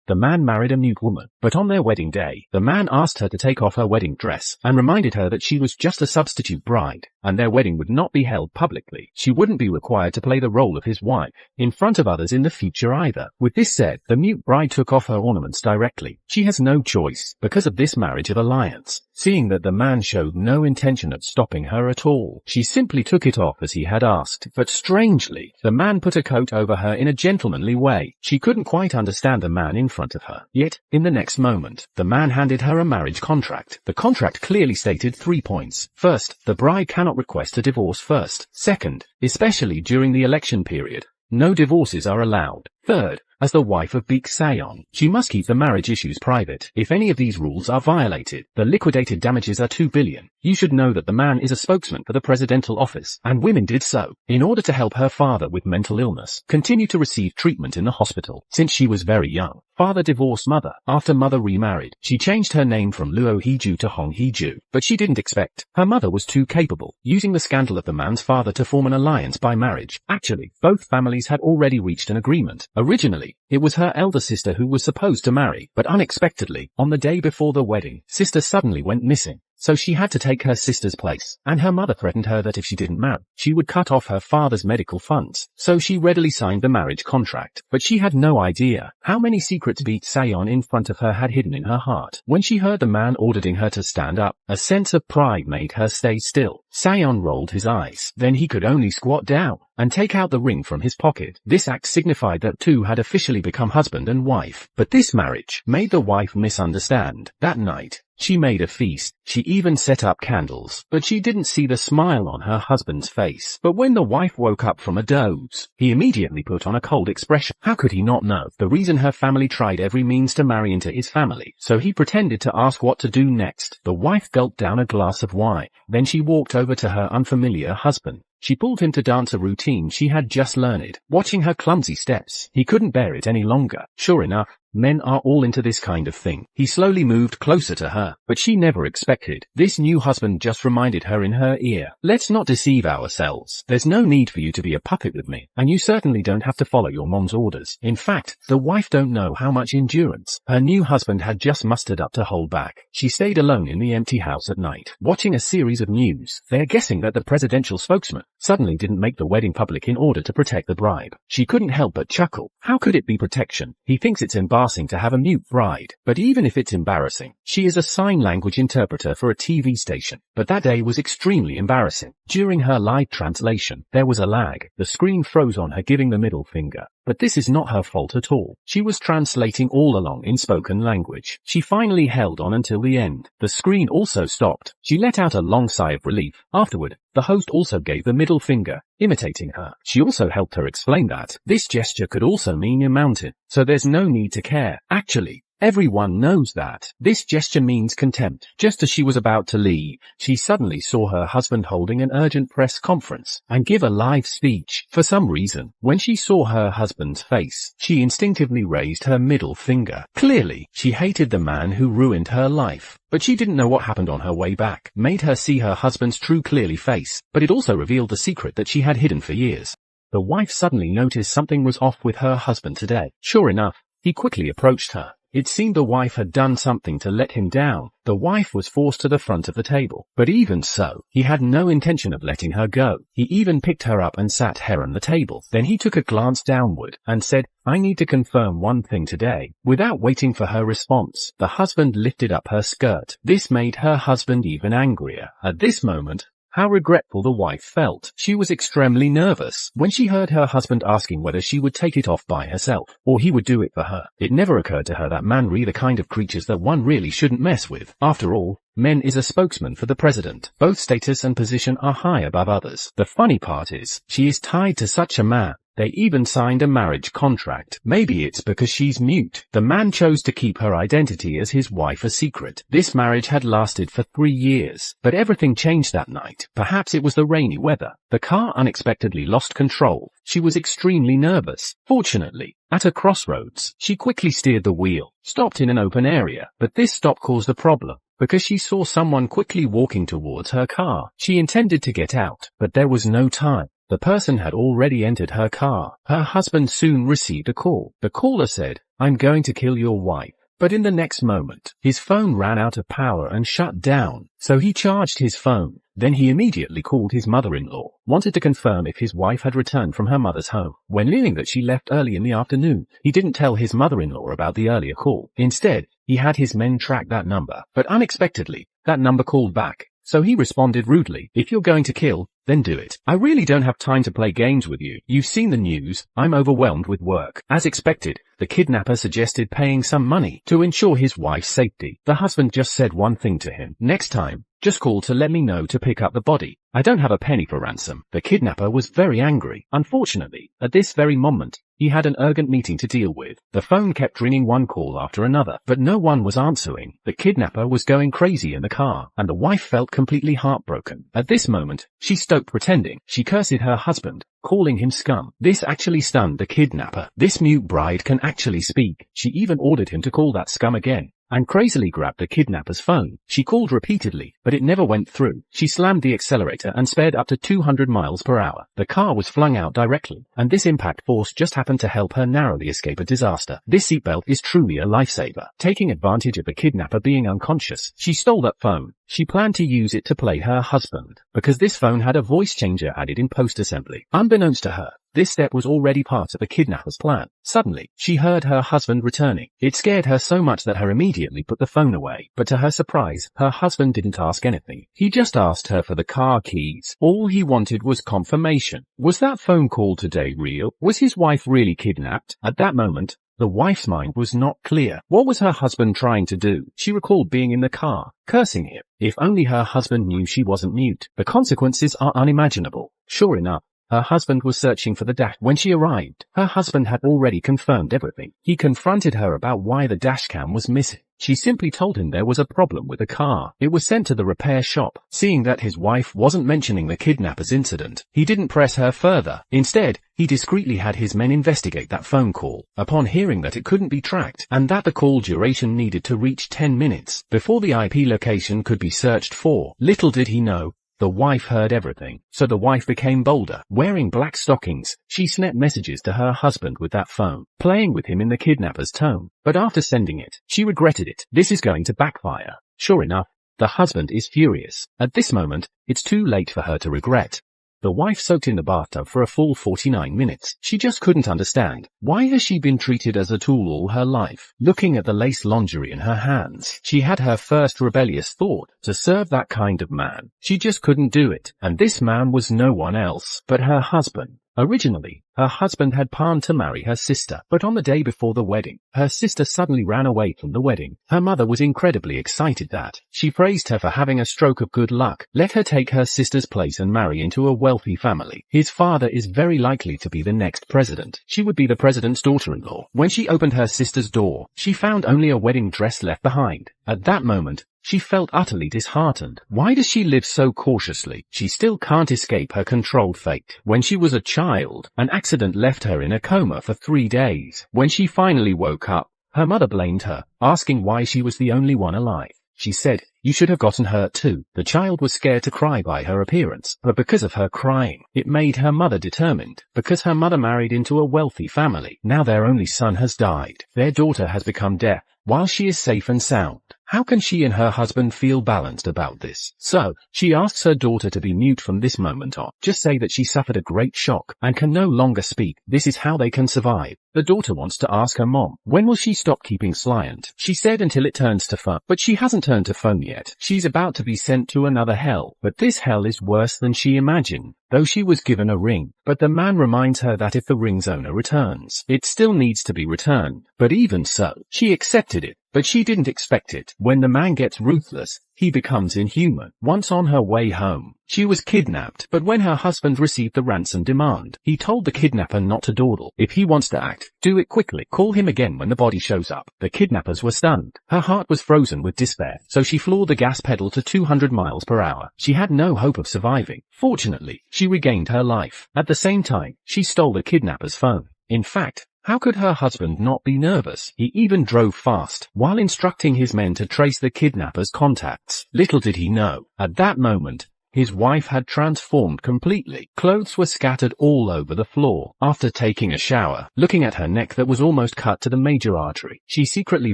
the man married a mute woman. But on their wedding day, the man asked her to take off her wedding dress and reminded her that she was just a substitute bride, and their wedding would not be held publicly. She wouldn't be required to play the role of his wife in front of others in the future either. With this said, the mute bride took off her ornaments directly. She has no choice because of this marriage of alliance. Seeing that the man showed no intention of stopping her at all, she simply took it off as he had asked. But strangely, the man put a coat over her in a gentlemanly way. She couldn't quite understand the man in front of her. Yet, in the next moment, the man handed her a marriage contract. The contract clearly stated 3 points. First, the bride cannot request a divorce first. Second, especially during the election period, no divorces are allowed. Third, as the wife of Baek Sayon, she must keep the marriage issues private. If any of these rules are violated, the liquidated damages are 2 billion. You should know that the man is a spokesman for the presidential office, and women did so, in order to help her father with mental illness, continue to receive treatment in the hospital. Since she was very young, father divorced mother. After mother remarried, she changed her name from Luo Heju to Hong Heju, but she didn't expect her mother was too capable, using the scandal of the man's father to form an alliance by marriage. Actually, both families had already reached an agreement. Originally, it was her elder sister who was supposed to marry, but unexpectedly, on the day before the wedding, sister suddenly went missing. So she had to take her sister's place, and her mother threatened her that if she didn't marry, she would cut off her father's medical funds. So she readily signed the marriage contract, but she had no idea how many secrets Baek Sayon in front of her had hidden in her heart. When she heard the man ordering her to stand up, a sense of pride made her stay still. Sayon rolled his eyes. Then he could only squat down and take out the ring from his pocket. This act signified that two had officially become husband and wife. But this marriage made the wife misunderstand. That night, she made a feast. She even set up candles, but she didn't see the smile on her husband's face. But when the wife woke up from a doze, he immediately put on a cold expression. How could he not know the reason her family tried every means to marry into his family? So he pretended to ask what to do next. The wife gulped down a glass of wine. Then she walked over to her unfamiliar husband. She pulled him to dance a routine she had just learned. Watching her clumsy steps, he couldn't bear it any longer. Sure enough, men are all into this kind of thing. He slowly moved closer to her, but she never expected. This new husband just reminded her in her ear, "Let's not deceive ourselves. There's no need for you to be a puppet with me, and you certainly don't have to follow your mom's orders." In fact, the wife don't know how much endurance her new husband had just mustered up to hold back. She stayed alone in the empty house at night, watching a series of news. They're guessing that the presidential spokesman suddenly didn't make the wedding public in order to protect the bride. She couldn't help but chuckle. How could it be protection? He thinks it's embarrassing to have a mute bride. But even if it's embarrassing, she is a sign language interpreter for a TV station. But that day was extremely embarrassing. During her live translation, there was a lag. The screen froze on her giving the middle finger. But this is not her fault at all. She was translating all along in spoken language. She finally held on until the end. The screen also stopped. She let out a long sigh of relief. Afterward, the host also gave the middle finger, imitating her. She also helped her explain that this gesture could also mean a mountain, so there's no need to care. Actually, everyone knows that this gesture means contempt. Just as she was about to leave, she suddenly saw her husband holding an urgent press conference and give a live speech. For some reason, when she saw her husband's face, she instinctively raised her middle finger. Clearly, she hated the man who ruined her life. But she didn't know what happened on her way back. Made her see her husband's true clearly face, but it also revealed the secret that she had hidden for years. The wife suddenly noticed something was off with her husband today. Sure enough, he quickly approached her. It seemed the wife had done something to let him down. The wife was forced to the front of the table. But even so, he had no intention of letting her go. He even picked her up and sat her on the table. Then he took a glance downward and said, "I need to confirm one thing today." Without waiting for her response, the husband lifted up her skirt. This made her husband even angrier. At this moment, how regretful the wife felt. She was extremely nervous when she heard her husband asking whether she would take it off by herself, or he would do it for her. It never occurred to her that men are the kind of creatures that one really shouldn't mess with. After all, men is a spokesman for the president. Both status and position are high above others. The funny part is, she is tied to such a man. They even signed a marriage contract. Maybe it's because she's mute. The man chose to keep her identity as his wife a secret. This marriage had lasted for 3 years, but everything changed that night. Perhaps it was the rainy weather. The car unexpectedly lost control. She was extremely nervous. Fortunately, at a crossroads, she quickly steered the wheel, stopped in an open area, but this stop caused a problem, because she saw someone quickly walking towards her car. She intended to get out, but there was no time. The person had already entered her car. Her husband soon received a call. The caller said, I'm going to kill your wife. But in the next moment, his phone ran out of power and shut down, so he charged his phone. Then he immediately called his mother-in-law, wanted to confirm if his wife had returned from her mother's home. When learning that she left early in the afternoon, he didn't tell his mother-in-law about the earlier call. Instead, he had his men track that number, but unexpectedly, that number called back. So he responded rudely, if you're going to kill, then do it. I really don't have time to play games with you. You've seen the news. I'm overwhelmed with work. As expected, the kidnapper suggested paying some money to ensure his wife's safety. The husband just said one thing to him. Next time, just call to let me know to pick up the body. I don't have a penny for ransom. The kidnapper was very angry. Unfortunately, at this very moment, he had an urgent meeting to deal with. The phone kept ringing one call after another, but no one was answering. The kidnapper was going crazy in the car, and the wife felt completely heartbroken. At this moment, she stopped pretending. She cursed her husband, calling him scum. This actually stunned the kidnapper. This mute bride can actually speak. She even ordered him to call that scum again, and crazily grabbed the kidnapper's phone. She called repeatedly, but it never went through. She slammed the accelerator and sped up to 200 miles per hour. The car was flung out directly, and this impact force just happened to help her narrowly escape a disaster. This seatbelt is truly a lifesaver. Taking advantage of the kidnapper being unconscious, she stole that phone. She planned to use it to play her husband, because this phone had a voice changer added in post-assembly. Unbeknownst to her, this step was already part of the kidnapper's plan. Suddenly, she heard her husband returning. It scared her so much that her immediately put the phone away. But to her surprise, her husband didn't ask anything. He just asked her for the car keys. All he wanted was confirmation. Was that phone call today real? Was his wife really kidnapped? At that moment, the wife's mind was not clear. What was her husband trying to do? She recalled being in the car, cursing him. If only her husband knew she wasn't mute. The consequences are unimaginable. Sure enough, her husband was searching for the dash. When she arrived, her husband had already confirmed everything. He confronted her about why the dash cam was missing. She simply told him there was a problem with the car. It was sent to the repair shop. Seeing that his wife wasn't mentioning the kidnapper's incident, he didn't press her further. Instead, he discreetly had his men investigate that phone call. Upon hearing that it couldn't be tracked, and that the call duration needed to reach 10 minutes before the IP location could be searched for, little did he know, the wife heard everything. So the wife became bolder. Wearing black stockings, she sent messages to her husband with that phone, playing with him in the kidnapper's tone. But after sending it, she regretted it. This is going to backfire. Sure enough, the husband is furious. At this moment, it's too late for her to regret. The wife soaked in the bathtub for a full 49 minutes. She just couldn't understand. Why has she been treated as a tool all her life? Looking at the lace lingerie in her hands, she had her first rebellious thought to serve that kind of man. She just couldn't do it. And this man was no one else but her husband. Originally, her husband had planned to marry her sister, but on the day before the wedding, her sister suddenly ran away from the wedding. Her mother was incredibly excited that she praised her for having a stroke of good luck. Let her take her sister's place and marry into a wealthy family. His father is very likely to be the next president. She would be the president's daughter-in-law. When she opened her sister's door, she found only a wedding dress left behind. At that moment, she felt utterly disheartened. Why does she live so cautiously? She still can't escape her controlled fate. When she was a child, an accident left her in a coma for 3 days. When she finally woke up, her mother blamed her, asking why she was the only one alive. She said, "You should have gotten hurt too." The child was scared to cry by her appearance, but because of her crying, it made her mother determined. Because her mother married into a wealthy family, now their only son has died. Their daughter has become deaf, while she is safe and sound. How can she and her husband feel balanced about this? So, she asks her daughter to be mute from this moment on. Just say that she suffered a great shock and can no longer speak. This is how they can survive. The daughter wants to ask her mom, when will she stop keeping silent? She said until it turns to phone, but she hasn't turned to phone yet. She's about to be sent to another hell, but this hell is worse than she imagined. Though she was given a ring, but the man reminds her that if the ring's owner returns, it still needs to be returned. But even so, she accepted it. But she didn't expect it. When the man gets ruthless, he becomes inhuman. Once on her way home, she was kidnapped, but when her husband received the ransom demand, he told the kidnapper not to dawdle. If he wants to act, do it quickly. Call him again when the body shows up. The kidnappers were stunned. Her heart was frozen with despair, so she floored the gas pedal to 200 miles per hour. She had no hope of surviving. Fortunately, she regained her life. At the same time, she stole the kidnapper's phone. In fact, how could her husband not be nervous? He even drove fast, while instructing his men to trace the kidnapper's contacts. Little did he know, at that moment, his wife had transformed completely. Clothes were scattered all over the floor. After taking a shower, looking at her neck that was almost cut to the major artery, she secretly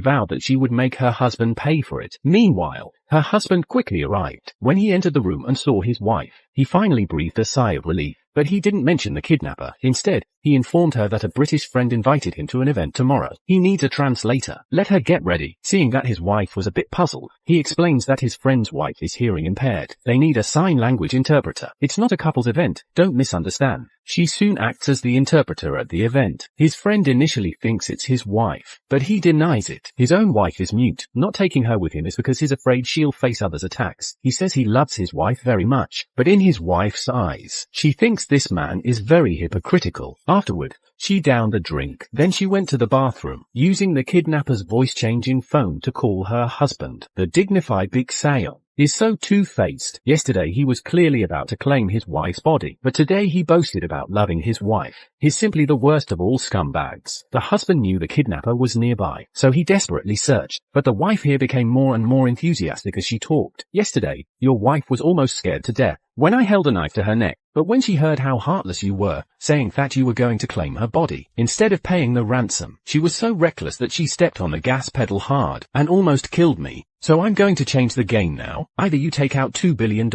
vowed that she would make her husband pay for it. Meanwhile, her husband quickly arrived. When he entered the room and saw his wife, he finally breathed a sigh of relief. But he didn't mention the kidnapper. Instead, he informed her that a British friend invited him to an event tomorrow. He needs a translator. Let her get ready. Seeing that his wife was a bit puzzled, he explains that his friend's wife is hearing impaired. They need a sign language interpreter. It's not a couple's event. Don't misunderstand. She soon acts as the interpreter at the event. His friend initially thinks it's his wife, but he denies it. His own wife is mute. Not taking her with him is because he's afraid she'll face others' attacks. He says he loves his wife very much, but in his wife's eyes, she thinks this man is very hypocritical. Afterward, she downed a drink. Then she went to the bathroom, using the kidnapper's voice-changing phone to call her husband. The dignified Big Sayon is so two-faced. Yesterday he was clearly about to claim his wife's body, but today he boasted about loving his wife. He's simply the worst of all scumbags. The husband knew the kidnapper was nearby, so he desperately searched, but the wife here became more and more enthusiastic as she talked. Yesterday, your wife was almost scared to death when I held a knife to her neck, but when she heard how heartless you were, saying that you were going to claim her body, instead of paying the ransom, she was so reckless that she stepped on the gas pedal hard and almost killed me. So I'm going to change the game now. Either you take out $2 billion,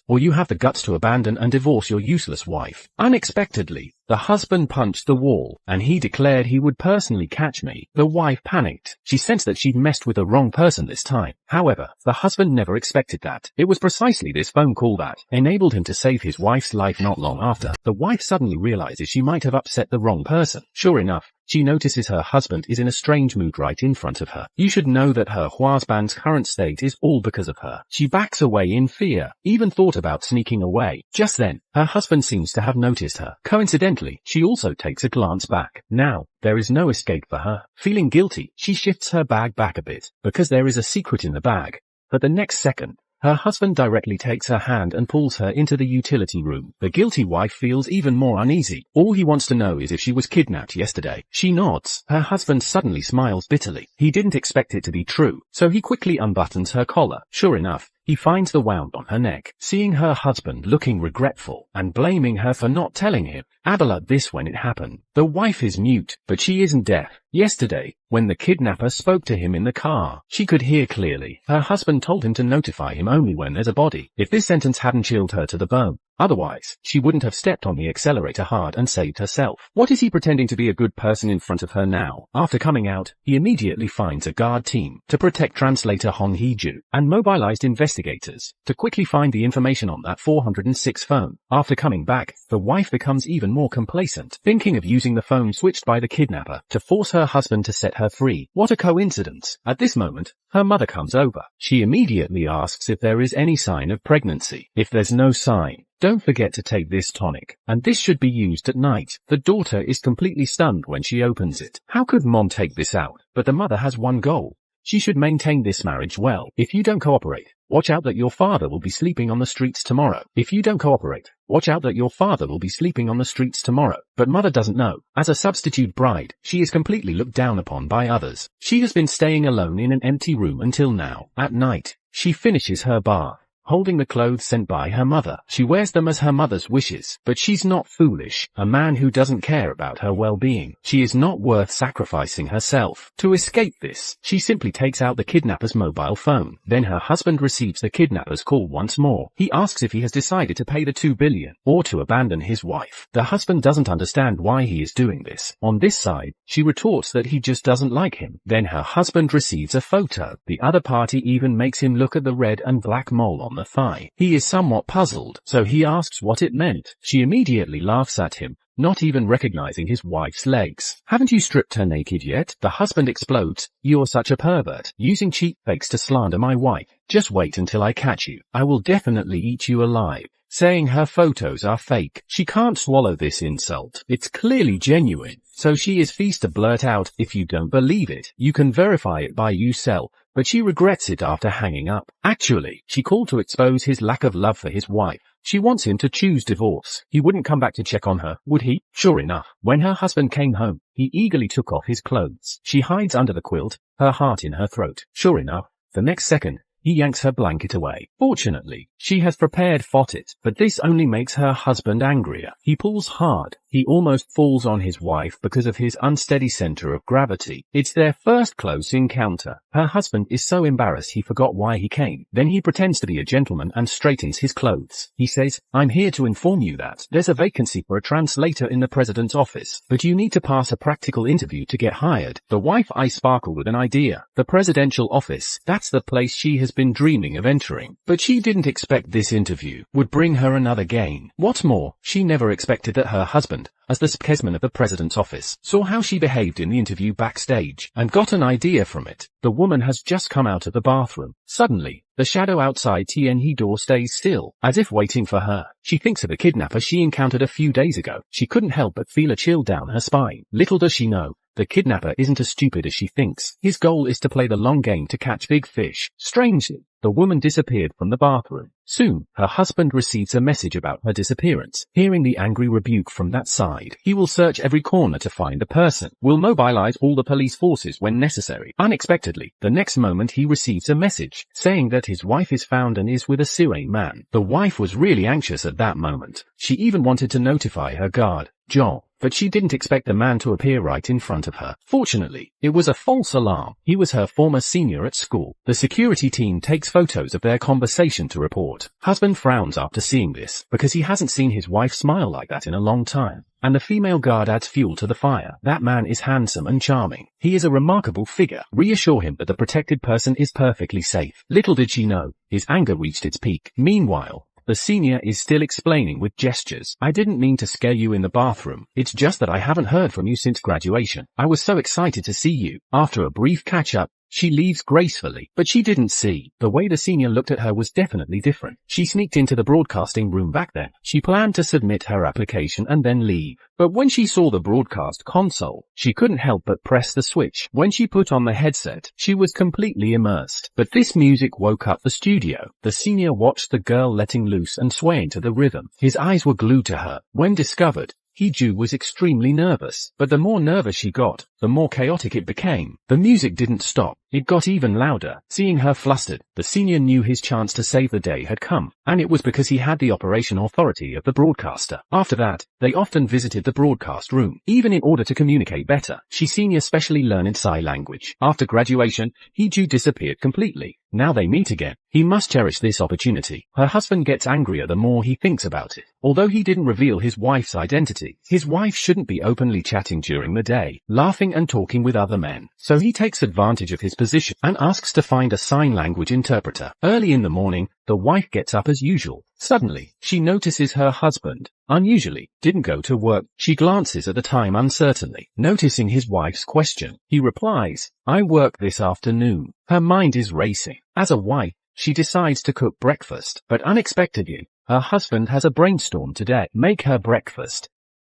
or you have the guts to abandon and divorce your useless wife. Unexpectedly, the husband punched the wall, and he declared he would personally catch me. The wife panicked. She sensed that she'd messed with the wrong person this time. However, the husband never expected that. It was precisely this phone call that enabled him to save his wife's life not long after. The wife suddenly realizes she might have upset the wrong person. Sure enough, she notices her husband is in a strange mood right in front of her. You should know that her husband's current state is all because of her. She backs away in fear, even thought about sneaking away. Just then, her husband seems to have noticed her. Coincidentally, she also takes a glance back. Now, there is no escape for her. Feeling guilty, she shifts her bag back a bit, because there is a secret in the bag. But the next second, her husband directly takes her hand and pulls her into the utility room. The guilty wife feels even more uneasy. All he wants to know is if she was kidnapped yesterday. She nods. Her husband suddenly smiles bitterly. He didn't expect it to be true, so he quickly unbuttons her collar. Sure enough, he finds the wound on her neck. Seeing her husband looking regretful and blaming her for not telling him, Abelard this when it happened. The wife is mute, but she isn't deaf. Yesterday, when the kidnapper spoke to him in the car, she could hear clearly. Her husband told him to notify him only when there's a body. If this sentence hadn't chilled her to the bone, otherwise, she wouldn't have stepped on the accelerator hard and saved herself. What is he pretending to be a good person in front of her now? After coming out, he immediately finds a guard team to protect translator Hong Hee-ju and mobilized investigators to quickly find the information on that 406 phone. After coming back, the wife becomes even more complacent, thinking of using the phone switched by the kidnapper to force her husband to set her free. What a coincidence. At this moment, her mother comes over. She immediately asks if there is any sign of pregnancy. If there's no sign, don't forget to take this tonic, and this should be used at night. The daughter is completely stunned when she opens it. How could mom take this out? But the mother has one goal. She should maintain this marriage well. If you don't cooperate, watch out that your father will be sleeping on the streets tomorrow. If you don't cooperate, watch out that your father will be sleeping on the streets tomorrow. But mother doesn't know. As a substitute bride, she is completely looked down upon by others. She has been staying alone in an empty room until now. At night, she finishes her bath. Holding the clothes sent by her mother, she wears them as her mother's wishes. But she's not foolish, a man who doesn't care about her well-being. She is not worth sacrificing herself. To escape this, she simply takes out the kidnapper's mobile phone. Then her husband receives the kidnapper's call once more. He asks if he has decided to pay the $2 billion or to abandon his wife. The husband doesn't understand why he is doing this. On this side, she retorts that he just doesn't like him. Then her husband receives a photo. The other party even makes him look at the red and black mole on the thigh. He is somewhat puzzled, so he asks what it meant. She immediately laughs at him, not even recognizing his wife's legs. Haven't you stripped her naked yet? The husband explodes. You're such a pervert, using cheap fakes to slander my wife. Just wait until I catch you. I will definitely eat you alive. Saying her photos are fake. She can't swallow this insult. It's clearly genuine. So she is forced to blurt out, if you don't believe it, you can verify it by yourself. But she regrets it after hanging up. Actually, she called to expose his lack of love for his wife. She wants him to choose divorce. He wouldn't come back to check on her, would he? Sure enough, when her husband came home, he eagerly took off his clothes. She hides under the quilt, her heart in her throat. Sure enough, the next second, He yanks her blanket away. Fortunately, she has prepared for it, but this only makes her husband angrier. He pulls hard. He almost falls on his wife because of his unsteady center of gravity. It's their first close encounter. Her husband is so embarrassed he forgot why he came. Then he pretends to be a gentleman and straightens his clothes. He says, "I'm here to inform you that there's a vacancy for a translator in the president's office, but you need to pass a practical interview to get hired." The wife eyes sparkle with an idea. The presidential office, that's the place she has been dreaming of entering. But she didn't expect this interview would bring her another gain. What's more, she never expected that her husband, as the spokesman of the president's office, saw how she behaved in the interview backstage and got an idea from it. The woman has just come out of the bathroom. Suddenly, the shadow outside TNE door stays still, as if waiting for her. She thinks of the kidnapper she encountered a few days ago. She couldn't help but feel a chill down her spine. Little does she know, the kidnapper isn't as stupid as she thinks. His goal is to play the long game to catch big fish. Strangely, the woman disappeared from the bathroom. Soon, her husband receives a message about her disappearance. Hearing the angry rebuke from that side, he will search every corner to find the person, will mobilize all the police forces when necessary. Unexpectedly, the next moment he receives a message, saying that his wife is found and is with a Syrian man. The wife was really anxious at that moment. She even wanted to notify her guard, John, but she didn't expect the man to appear right in front of her. Fortunately, it was a false alarm. He was her former senior at school. The security team takes photos of their conversation to report. Husband frowns after seeing this, because he hasn't seen his wife smile like that in a long time. And the female guard adds fuel to the fire. That man is handsome and charming. He is a remarkable figure. Reassure him that the protected person is perfectly safe. Little did she know, his anger reached its peak. Meanwhile, the senior is still explaining with gestures. "I didn't mean to scare you in the bathroom. It's just that I haven't heard from you since graduation. I was so excited to see you." After a brief catch-up, she leaves gracefully, but she didn't see. The way the senior looked at her was definitely different. She sneaked into the broadcasting room back then. She planned to submit her application and then leave. But when she saw the broadcast console, she couldn't help but press the switch. When she put on the headset, she was completely immersed. But this music woke up the studio. The senior watched the girl letting loose and swaying to the rhythm. His eyes were glued to her. When discovered, Hee-ju was extremely nervous, but the more nervous she got, the more chaotic it became. The music didn't stop. It got even louder. Seeing her flustered, the senior knew his chance to save the day had come, and it was because he had the operation authority of the broadcaster. After that, they often visited the broadcast room, even in order to communicate better. She senior specially learned sign language. After graduation, Hee-ju disappeared completely. Now they meet again. He must cherish this opportunity. Her husband gets angrier the more he thinks about it. Although he didn't reveal his wife's identity, his wife shouldn't be openly chatting during the day, laughing and talking with other men. So he takes advantage of his position and asks to find a sign language interpreter. Early in the morning, the wife gets up as usual. Suddenly, she notices her husband, unusually, didn't go to work. She glances at the time uncertainly, noticing his wife's question. He replies, "I work this afternoon." Her mind is racing. As a wife, she decides to cook breakfast, but unexpectedly, her husband has a brainstorm today. Make her breakfast.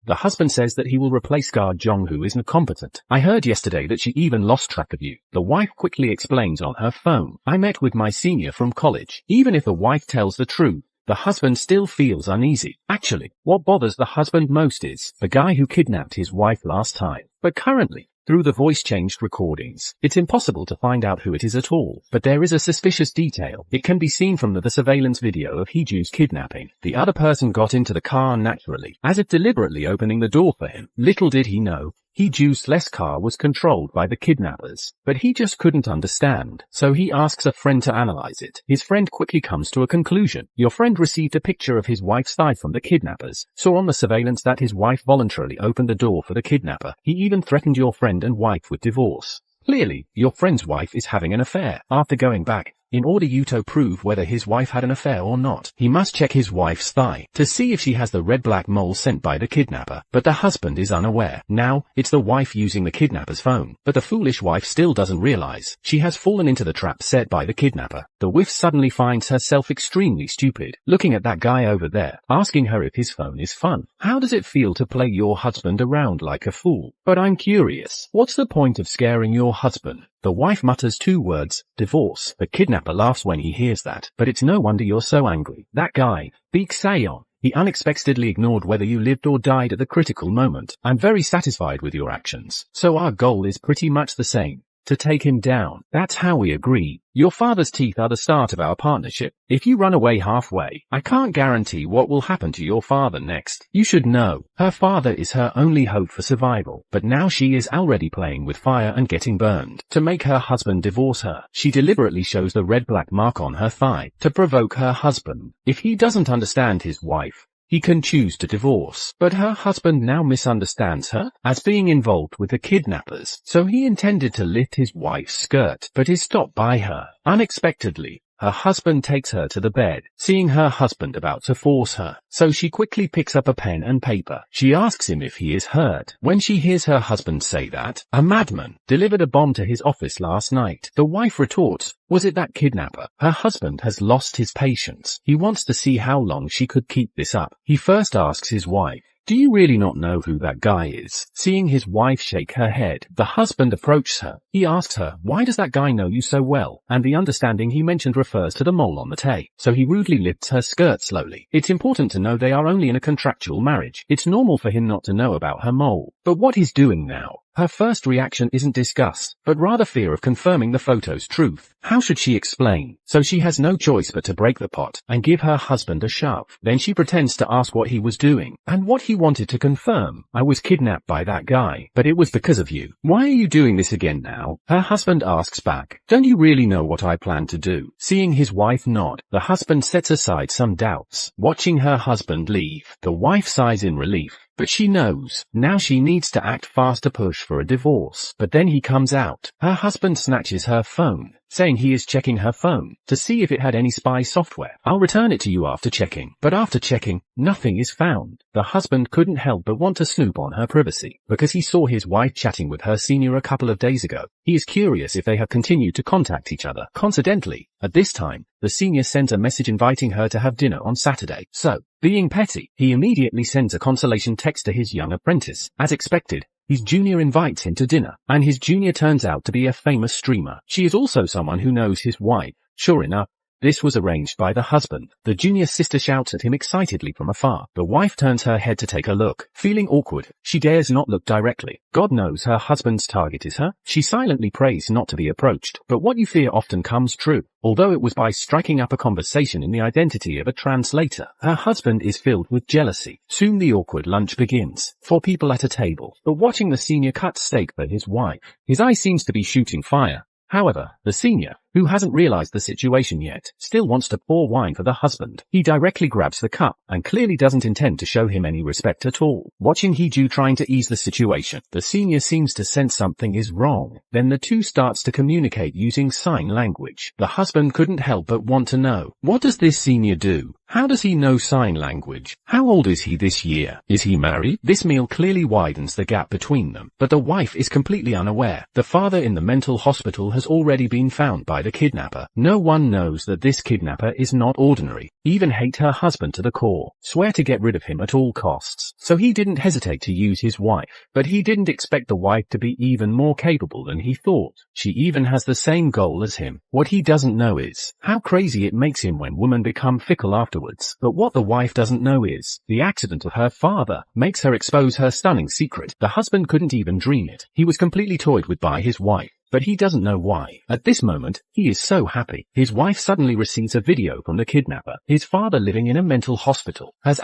The husband says that he will replace guard Jong, who is incompetent. "I heard yesterday that she even lost track of you." The wife quickly explains on her phone, "I met with my senior from college." Even if the wife tells the truth, the husband still feels uneasy. Actually, what bothers the husband most is the guy who kidnapped his wife last time. But currently, through the voice-changed recordings, it's impossible to find out who it is at all. But there is a suspicious detail. It can be seen from the surveillance video of Hee-ju's kidnapping. The other person got into the car naturally, as if deliberately opening the door for him. Little did he know, Hee-ju's car was controlled by the kidnappers, but he just couldn't understand, so he asks a friend to analyze it. His friend quickly comes to a conclusion. Your friend received a picture of his wife's thigh from the kidnappers, saw on the surveillance that his wife voluntarily opened the door for the kidnapper. He even threatened your friend and wife with divorce. Clearly, your friend's wife is having an affair. After going back, in order to prove whether his wife had an affair or not, he must check his wife's thigh to see if she has the red-black mole sent by the kidnapper. But the husband is unaware. Now, it's the wife using the kidnapper's phone. But the foolish wife still doesn't realize she has fallen into the trap set by the kidnapper. The wife suddenly finds herself extremely stupid, looking at that guy over there, asking her if his phone is fun. How does it feel to play your husband around like a fool? But I'm curious, what's the point of scaring your husband? The wife mutters 2 words, divorce. The kidnapper laughs when he hears that, but it's no wonder you're so angry. That guy, Beek Sayon, he unexpectedly ignored whether you lived or died at the critical moment. I'm very satisfied with your actions. So our goal is pretty much the same. to take him down. That's how we agreed. Your father's teeth are the start of our partnership. If you run away halfway, I can't guarantee what will happen to your father next. You should know, her father is her only hope for survival, but now she is already playing with fire and getting burned. To make her husband divorce her, she deliberately shows the red-black mark on her thigh to provoke her husband. If he doesn't understand his wife, he can choose to divorce, but her husband now misunderstands her as being involved with the kidnappers, so he intended to lift his wife's skirt, but is stopped by her. Unexpectedly, her husband takes her to the bed, seeing her husband about to force her, so she quickly picks up a pen and paper. She asks him if he is hurt. When she hears her husband say that a madman delivered a bomb to his office last night, the wife retorts, was it that kidnapper? Her husband has lost his patience. He wants to see how long she could keep this up. He first asks his wife, do you really not know who that guy is? Seeing his wife shake her head, the husband approaches her. He asks her, why does that guy know you so well? And the understanding he mentioned refers to the mole on the tay. So he rudely lifts her skirt slowly. It's important to know they are only in a contractual marriage. It's normal for him not to know about her mole. But what he's doing now? Her first reaction isn't disgust, but rather fear of confirming the photo's truth. How should she explain? So she has no choice but to break the pot and give her husband a shove. Then she pretends to ask what he was doing and what he wanted to confirm. I was kidnapped by that guy, but it was because of you. Why are you doing this again now? Her husband asks back, don't you really know what I plan to do? Seeing his wife nod, the husband sets aside some doubts. Watching her husband leave, the wife sighs in relief. But she knows, now she needs to act fast to push for a divorce. But then he comes out. Her husband snatches her phone, saying he is checking her phone to see if it had any spy software. I'll return it to you after checking. But after checking, nothing is found. The husband couldn't help but want to snoop on her privacy, because he saw his wife chatting with her senior a couple of days ago. He is curious if they have continued to contact each other. Coincidentally, at this time, the senior sent a message inviting her to have dinner on Saturday. So, being petty, he immediately sends a consolation text to his young apprentice. As expected, his junior invites him to dinner, and his junior turns out to be a famous streamer. She is also someone who knows his wife. Sure enough, this was arranged by the husband. The junior sister shouts at him excitedly from afar. The wife turns her head to take a look. Feeling awkward, she dares not look directly. God knows her husband's target is her. She silently prays not to be approached. But what you fear often comes true. Although it was by striking up a conversation in the identity of a translator, her husband is filled with jealousy. Soon the awkward lunch begins. 4 people at a table, but watching the senior cut steak for his wife. His eye seems to be shooting fire. However, the senior, who hasn't realized the situation yet, still wants to pour wine for the husband. He directly grabs the cup and clearly doesn't intend to show him any respect at all. Watching Hee-ju trying to ease the situation, the senior seems to sense something is wrong. Then the two starts to communicate using sign language. The husband couldn't help but want to know, what does this senior do? How does he know sign language? How old is he this year? Is he married? This meal clearly widens the gap between them, but the wife is completely unaware. The father in the mental hospital has already been found by the kidnapper. No one knows that this kidnapper is not ordinary. Even hate her husband to the core. Swear to get rid of him at all costs. So he didn't hesitate to use his wife. But he didn't expect the wife to be even more capable than he thought. She even has the same goal as him. What he doesn't know is how crazy it makes him when women become fickle afterwards. But what the wife doesn't know is the accident of her father makes her expose her stunning secret. The husband couldn't even dream it. He was completely toyed with by his wife. But he doesn't know why. At this moment, he is so happy. His wife suddenly receives a video from the kidnapper. His father, living in a mental hospital, has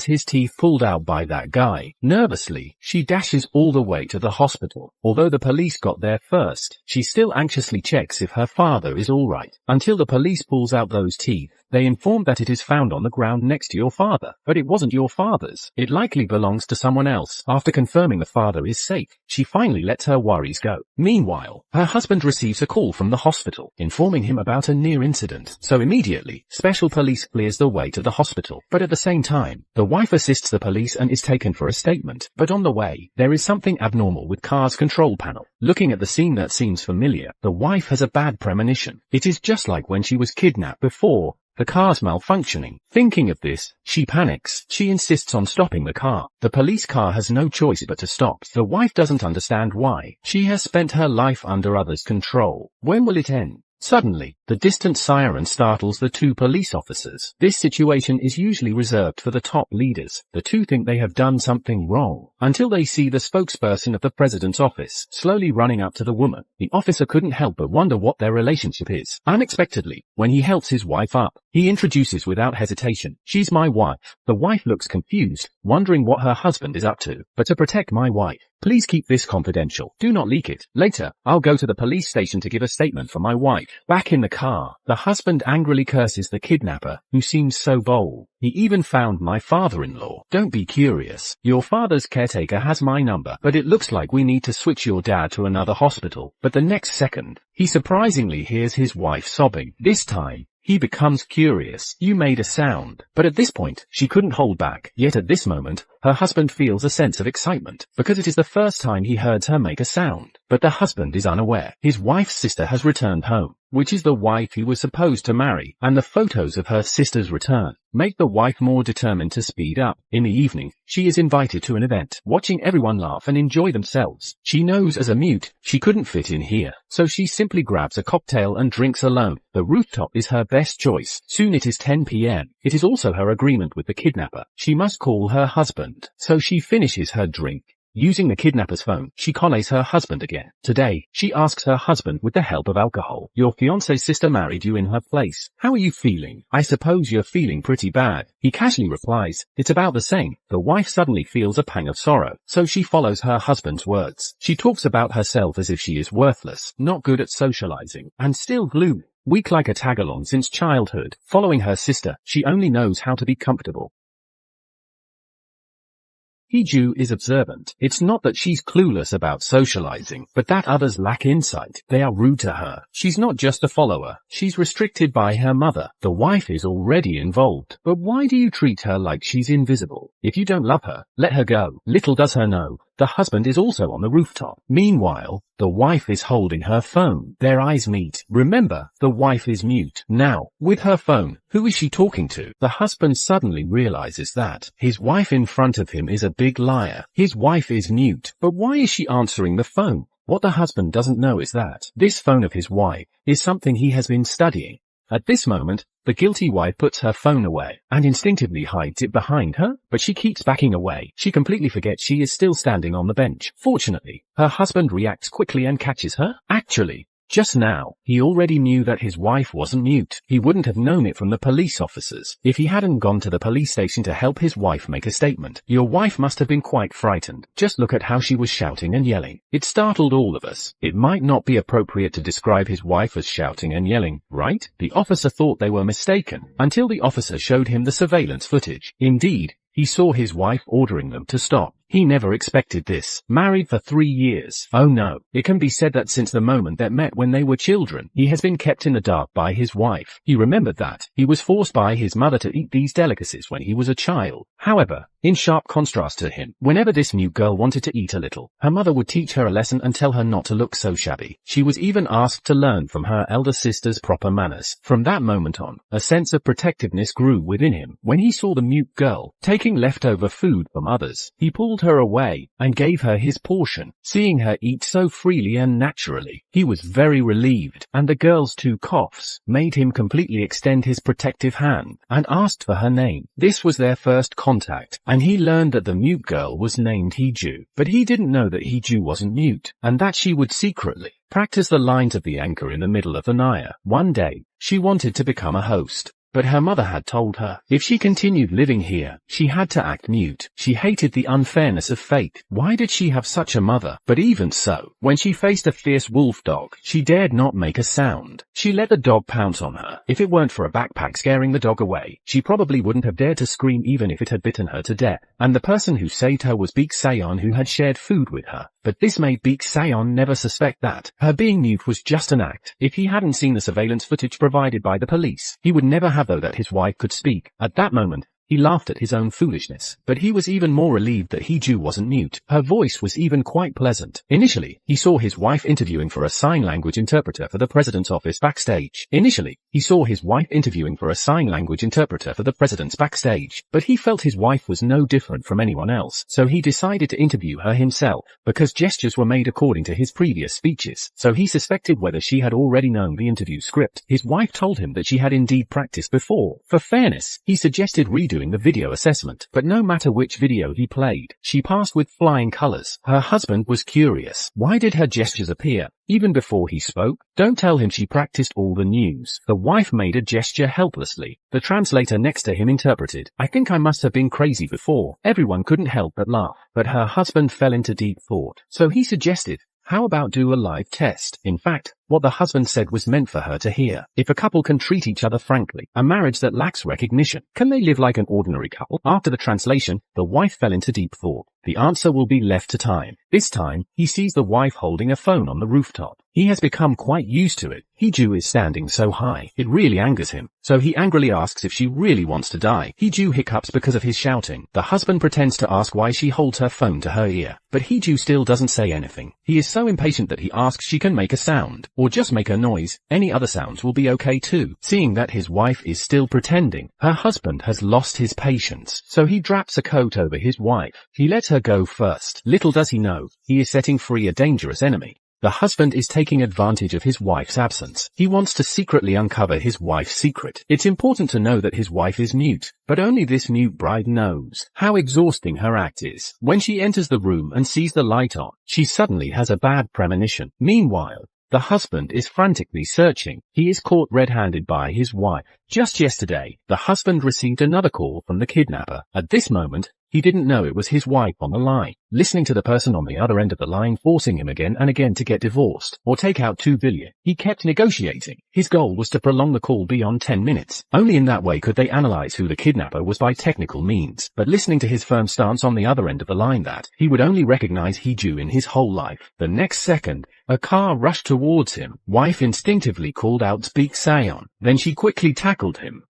his teeth pulled out by that guy. Nervously, she dashes all the way to the hospital. Although the police got there first, she still anxiously checks if her father is alright. Until the police pulls out those teeth. They inform that it is found on the ground next to your father, but it wasn't your father's. It likely belongs to someone else. After confirming the father is safe, she finally lets her worries go. Meanwhile, her husband receives a call from the hospital, informing him about a near incident. So immediately, special police clears the way to the hospital. But at the same time, the wife assists the police and is taken for a statement. But on the way, there is something abnormal with car's control panel. Looking at the scene that seems familiar, the wife has a bad premonition. It is just like when she was kidnapped before. The car's malfunctioning. Thinking of this, she panics. She insists on stopping the car. The police car has no choice but to stop. The wife doesn't understand why. She has spent her life under others' control. When will it end? Suddenly, The distant siren startles the two police officers. This situation is usually reserved for the top leaders. The two think they have done something wrong, until they see the spokesperson of the president's office slowly running up to the woman. The officer couldn't help but wonder what their relationship is. Unexpectedly, when he helps his wife up, he introduces without hesitation, "She's my wife." The wife looks confused, wondering what her husband is up to. "But to protect my wife, please keep this confidential. Do not leak it. Later, I'll go to the police station to give a statement for my wife." Back in the car, the husband angrily curses the kidnapper, who seems so bold. "He even found my father-in-law." "Don't be curious. Your father's caretaker has my number, but it looks like we need to switch your dad to another hospital." But the next second, he surprisingly hears his wife sobbing. This time, he becomes curious. "You made a sound." But at this point, she couldn't hold back. Yet at this moment, her husband feels a sense of excitement, because it is the first time he heard her make a sound. But the husband is unaware. His wife's sister has returned home, which is the wife he was supposed to marry, and the photos of her sister's return make the wife more determined to speed up. In the evening, she is invited to an event, watching everyone laugh and enjoy themselves. She knows as a mute, she couldn't fit in here, so she simply grabs a cocktail and drinks alone. The rooftop is her best choice. Soon it is 10 p.m. It is also her agreement with the kidnapper. She must call her husband, so she finishes her drink. Using the kidnapper's phone, she collates her husband again. Today, she asks her husband with the help of alcohol, "Your fiancé's sister married you in her place. How are you feeling? I suppose you're feeling pretty bad." He casually replies, "It's about the same." The wife suddenly feels a pang of sorrow, so she follows her husband's words. She talks about herself as if she is worthless, not good at socializing, and still gloomy. Weak like a tag-along since childhood. Following her sister, she only knows how to be comfortable. Hee-ju is observant. It's not that she's clueless about socializing, but that others lack insight. They are rude to her. She's not just a follower. She's restricted by her mother. The wife is already involved. But why do you treat her like she's invisible? If you don't love her, let her go. Little does her know, the husband is also on the rooftop. Meanwhile, the wife is holding her phone. Their eyes meet. Remember, the wife is mute. Now, with her phone, who is she talking to? The husband suddenly realizes that his wife in front of him is a big liar. His wife is mute. But why is she answering the phone? What the husband doesn't know is that this phone of his wife is something he has been studying. At this moment, the guilty wife puts her phone away and instinctively hides it behind her, but she keeps backing away. She completely forgets she is still standing on the bench. Fortunately, her husband reacts quickly and catches her. Actually, just now, he already knew that his wife wasn't mute. He wouldn't have known it from the police officers if he hadn't gone to the police station to help his wife make a statement. Your wife must have been quite frightened. Just look at how she was shouting and yelling. It startled all of us. It might not be appropriate to describe his wife as shouting and yelling, right? The officer thought they were mistaken, until the officer showed him the surveillance footage. Indeed, he saw his wife ordering them to stop. He never expected this. Married for 3 years. Oh no. It can be said that since the moment they met when they were children, he has been kept in the dark by his wife. He remembered that he was forced by his mother to eat these delicacies when he was a child. However, in sharp contrast to him, whenever this new girl wanted to eat a little, her mother would teach her a lesson and tell her not to look so shabby. She was even asked to learn from her elder sister's proper manners. From that moment on, a sense of protectiveness grew within him. When he saw the mute girl taking leftover food from others, he pulled her away and gave her his portion. Seeing her eat so freely and naturally, he was very relieved, and the girl's 2 coughs made him completely extend his protective hand and asked for her name. This was their first contact, and he learned that the mute girl was named Hee-ju, but he didn't know that Hee-ju wasn't mute, and that she would secretly practice the lines of the anchor in the middle of the Naya. One day, she wanted to become a host, but her mother had told her if she continued living here, she had to act mute. She hated the unfairness of fate. Why did she have such a mother? But even so, when she faced a fierce wolf dog, she dared not make a sound. She let the dog pounce on her. If it weren't for a backpack scaring the dog away, she probably wouldn't have dared to scream even if it had bitten her to death. And the person who saved her was Beek Sayon, who had shared food with her. But this made Beek Sayon never suspect that her being mute was just an act. If he hadn't seen the surveillance footage provided by the police, he would never have known that his wife could speak. At that moment, he laughed at his own foolishness, but he was even more relieved that Hee-ju wasn't mute. Her voice was even quite pleasant. Initially, he saw his wife interviewing for a sign language interpreter for the president's office backstage. Initially, He saw his wife interviewing for a sign language interpreter for the president's backstage, but he felt his wife was no different from anyone else, so he decided to interview her himself, because gestures were made according to his previous speeches, so he suspected whether she had already known the interview script. His wife told him that she had indeed practiced before. For fairness, he suggested redoing the video assessment, but no matter which video he played, she passed with flying colors. Her husband was curious. Why did her gestures appear even before he spoke? Don't tell him she practiced all the news. The wife made a gesture helplessly. The translator next to him interpreted, "I think I must have been crazy before." Everyone couldn't help but laugh, but her husband fell into deep thought. So he suggested, how about do a live test? In fact, what the husband said was meant for her to hear. If a couple can treat each other frankly, a marriage that lacks recognition, can they live like an ordinary couple? After the translation, the wife fell into deep thought. The answer will be left to time. This time, he sees the wife holding a phone on the rooftop. He has become quite used to it. Hee-Ju is standing so high, it really angers him. So he angrily asks if she really wants to die. Hee-Ju hiccups because of his shouting. The husband pretends to ask why she holds her phone to her ear, but Hee-Ju still doesn't say anything. He is so impatient that he asks she can make a sound, or just make a noise. Any other sounds will be okay too. Seeing that his wife is still pretending, her husband has lost his patience, so he draps a coat over his wife. He lets her go first. Little does he know, he is setting free a dangerous enemy. The husband is taking advantage of his wife's absence. He wants to secretly uncover his wife's secret. It's important to know that his wife is mute, but only this mute bride knows how exhausting her act is. When she enters the room and sees the light on, she suddenly has a bad premonition. Meanwhile, the husband is frantically searching. He is caught red-handed by his wife. Just yesterday, the husband received another call from the kidnapper. At this moment, he didn't know it was his wife on the line. Listening to the person on the other end of the line forcing him again and again to get divorced or take out $2 billion, he kept negotiating. His goal was to prolong the call beyond 10 minutes. Only in that way could they analyze who the kidnapper was by technical means. But listening to his firm stance on the other end of the line that he would only recognize Hee-Ju in his whole life. The next second, a car rushed towards him. Wife instinctively called out "Speak Sayon." Then she quickly tackled him.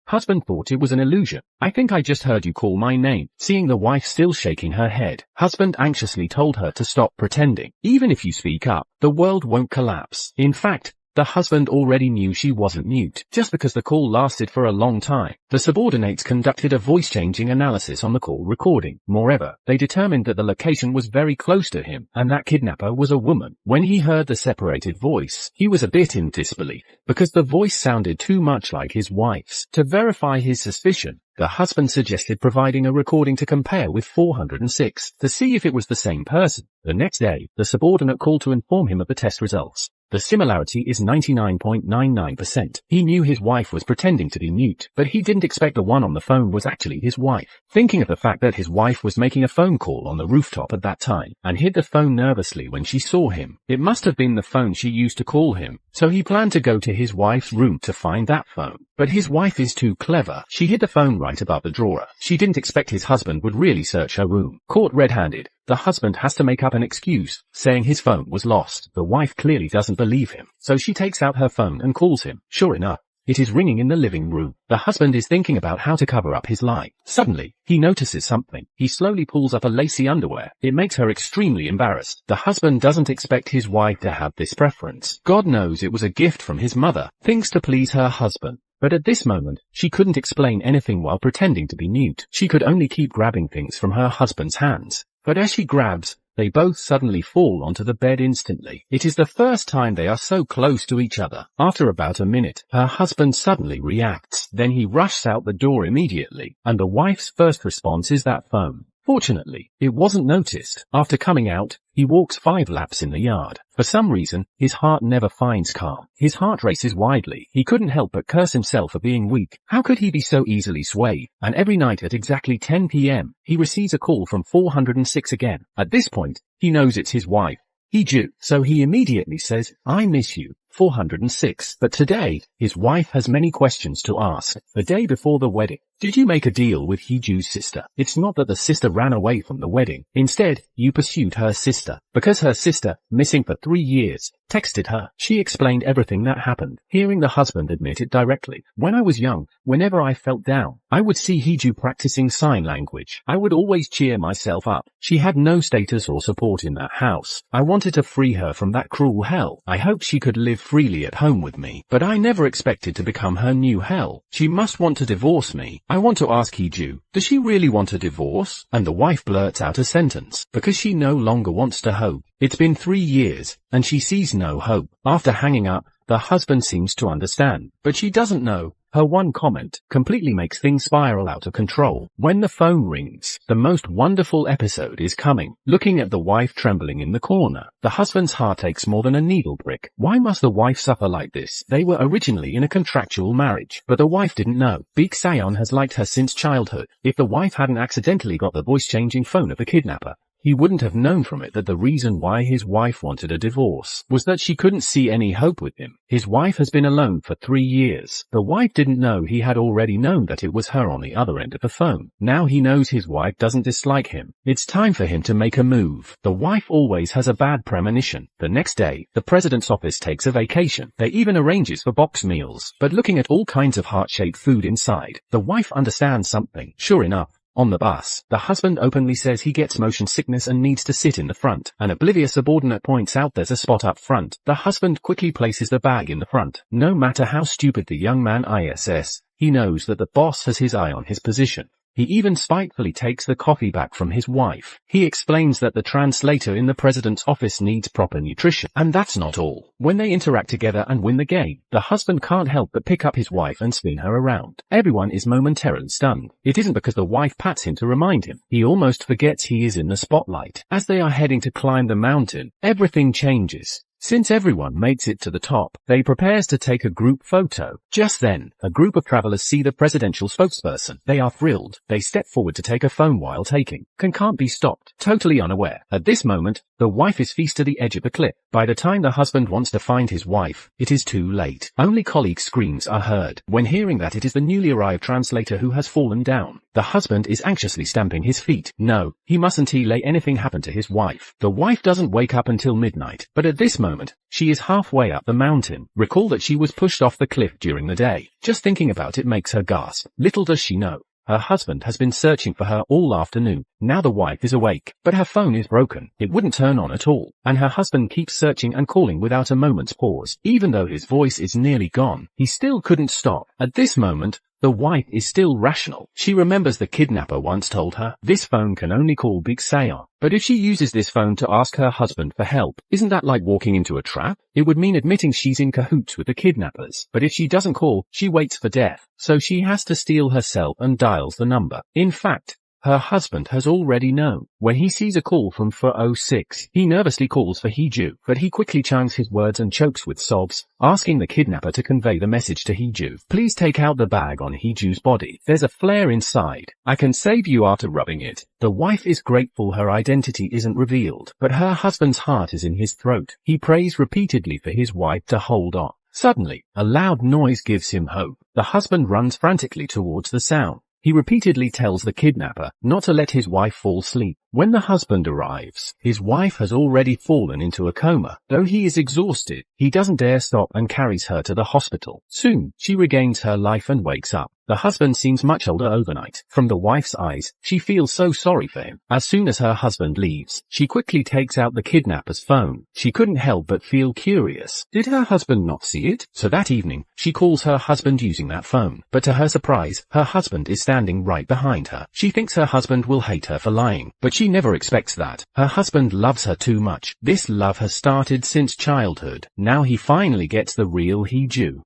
Husband thought it was an illusion. "I think I just heard you call my name." Seeing the wife still shaking her head, husband anxiously told her to stop pretending. Even if you speak up, the world won't collapse. In fact, the husband already knew she wasn't mute, just because the call lasted for a long time. The subordinates conducted a voice-changing analysis on the call recording. Moreover, they determined that the location was very close to him, and that kidnapper was a woman. When he heard the separated voice, he was a bit in disbelief, because the voice sounded too much like his wife's. To verify his suspicion, the husband suggested providing a recording to compare with 406, to see if it was the same person. The next day, the subordinate called to inform him of the test results. The similarity is 99.99%. He knew his wife was pretending to be mute, but he didn't expect the one on the phone was actually his wife. Thinking of the fact that his wife was making a phone call on the rooftop at that time, and hid the phone nervously when she saw him, it must have been the phone she used to call him. So he planned to go to his wife's room to find that phone. But his wife is too clever. She hid the phone right above the drawer. She didn't expect his husband would really search her room. Caught red-handed, the husband has to make up an excuse, saying his phone was lost. The wife clearly doesn't believe him, so she takes out her phone and calls him. Sure enough, it is ringing in the living room. The husband is thinking about how to cover up his lie. Suddenly, he notices something. He slowly pulls up a lacy underwear. It makes her extremely embarrassed. The husband doesn't expect his wife to have this preference. God knows it was a gift from his mother. Thinks to please her husband. But at this moment, she couldn't explain anything while pretending to be mute. She could only keep grabbing things from her husband's hands. But as she grabs, they both suddenly fall onto the bed instantly. It is the first time they are so close to each other. After about a minute, her husband suddenly reacts. Then he rushes out the door immediately, and the wife's first response is that phone. Fortunately, it wasn't noticed. After coming out, he walks 5 laps in the yard. For some reason, his heart never finds calm. His heart races wildly. He couldn't help but curse himself for being weak. How could he be so easily swayed? And every night at exactly 10 p.m., he receives a call from 406 again. At this point, he knows it's his wife, Hee-Ju. So he immediately says, "I miss you, 406. But today, his wife has many questions to ask. The day before the wedding, Did you make a deal with Heeju's sister? It's not that the sister ran away from the wedding. Instead, you pursued her sister. Because her sister, missing for 3 years, texted her. She explained everything that happened, hearing the husband admit it directly. When I was young, whenever I felt down, I would see Heeju practicing sign language. I would always cheer myself up. She had no status or support in that house. I wanted to free her from that cruel hell. I hoped she could live freely at home with me, but I never expected to become her new hell. She must want to divorce me. I want to ask Heeju, does she really want a divorce? And the wife blurts out a sentence, because she no longer wants to hope. It's been 3 years, and she sees no hope. After hanging up, the husband seems to understand, but she doesn't know. Her one comment completely makes things spiral out of control. When the phone rings, the most wonderful episode is coming. Looking at the wife trembling in the corner, the husband's heart aches more than a needle prick. Why must the wife suffer like this? They were originally in a contractual marriage, but the wife didn't know. Big Sayon has liked her since childhood. If the wife hadn't accidentally got the voice-changing phone of the kidnapper, he wouldn't have known from it that the reason why his wife wanted a divorce was that she couldn't see any hope with him. His wife has been alone for 3 years. The wife didn't know he had already known that it was her on the other end of the phone. Now he knows his wife doesn't dislike him. It's time for him to make a move. The wife always has a bad premonition. The next day, the president's office takes a vacation. They even arranges for box meals. But looking at all kinds of heart-shaped food inside, the wife understands something. Sure enough, on the bus, the husband openly says he gets motion sickness and needs to sit in the front. An oblivious subordinate points out there's a spot up front. The husband quickly places the bag in the front. No matter how stupid the young man is, he knows that the boss has his eye on his position. He even spitefully takes the coffee back from his wife. He explains that the translator in the president's office needs proper nutrition. And that's not all. When they interact together and win the game, the husband can't help but pick up his wife and spin her around. Everyone is momentarily stunned. It isn't because the wife pats him to remind him. He almost forgets he is in the spotlight. As they are heading to climb the mountain, everything changes. Since everyone makes it to the top, they prepares to take a group photo. Just then, a group of travelers see the presidential spokesperson. They are thrilled. They step forward to take a phone while taking. Can't be stopped. Totally unaware. At this moment, the wife is feast to the edge of the cliff. By the time the husband wants to find his wife, it is too late. Only colleague screams are heard. When hearing that it is the newly arrived translator who has fallen down, the husband is anxiously stamping his feet. No, he mustn't let anything happen to his wife. The wife doesn't wake up until midnight, but at this moment, she is halfway up the mountain. Recall that she was pushed off the cliff during the day. Just thinking about it makes her gasp. Little does she know, her husband has been searching for her all afternoon. Now the wife is awake, but her phone is broken. It wouldn't turn on at all, and her husband keeps searching and calling without a moment's pause. Even though his voice is nearly gone, he still couldn't stop. At this moment, the wife is still rational. She remembers the kidnapper once told her, this phone can only call Big Sayon. But if she uses this phone to ask her husband for help, isn't that like walking into a trap? It would mean admitting she's in cahoots with the kidnappers. But if she doesn't call, she waits for death. So she has to steel herself and dials the number. In fact, her husband has already known. When he sees a call from 406, he nervously calls for Heeju, but he quickly chimes his words and chokes with sobs, asking the kidnapper to convey the message to Heeju. Please take out the bag on Heeju's body. There's a flare inside. I can save you after rubbing it. The wife is grateful her identity isn't revealed, but her husband's heart is in his throat. He prays repeatedly for his wife to hold on. Suddenly, a loud noise gives him hope. The husband runs frantically towards the sound. He repeatedly tells the kidnapper not to let his wife fall asleep. When the husband arrives, his wife has already fallen into a coma. Though he is exhausted, he doesn't dare stop and carries her to the hospital. Soon, she regains her life and wakes up. The husband seems much older overnight. From the wife's eyes, she feels so sorry for him. As soon as her husband leaves, she quickly takes out the kidnapper's phone. She couldn't help but feel curious. Did her husband not see it? So that evening, she calls her husband using that phone. But to her surprise, her husband is standing right behind her. She thinks her husband will hate her for lying, but she never expects that. Her husband loves her too much. This love has started since childhood. Now he finally gets the real Heeju.